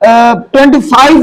1025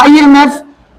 IMF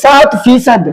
7%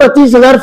25,000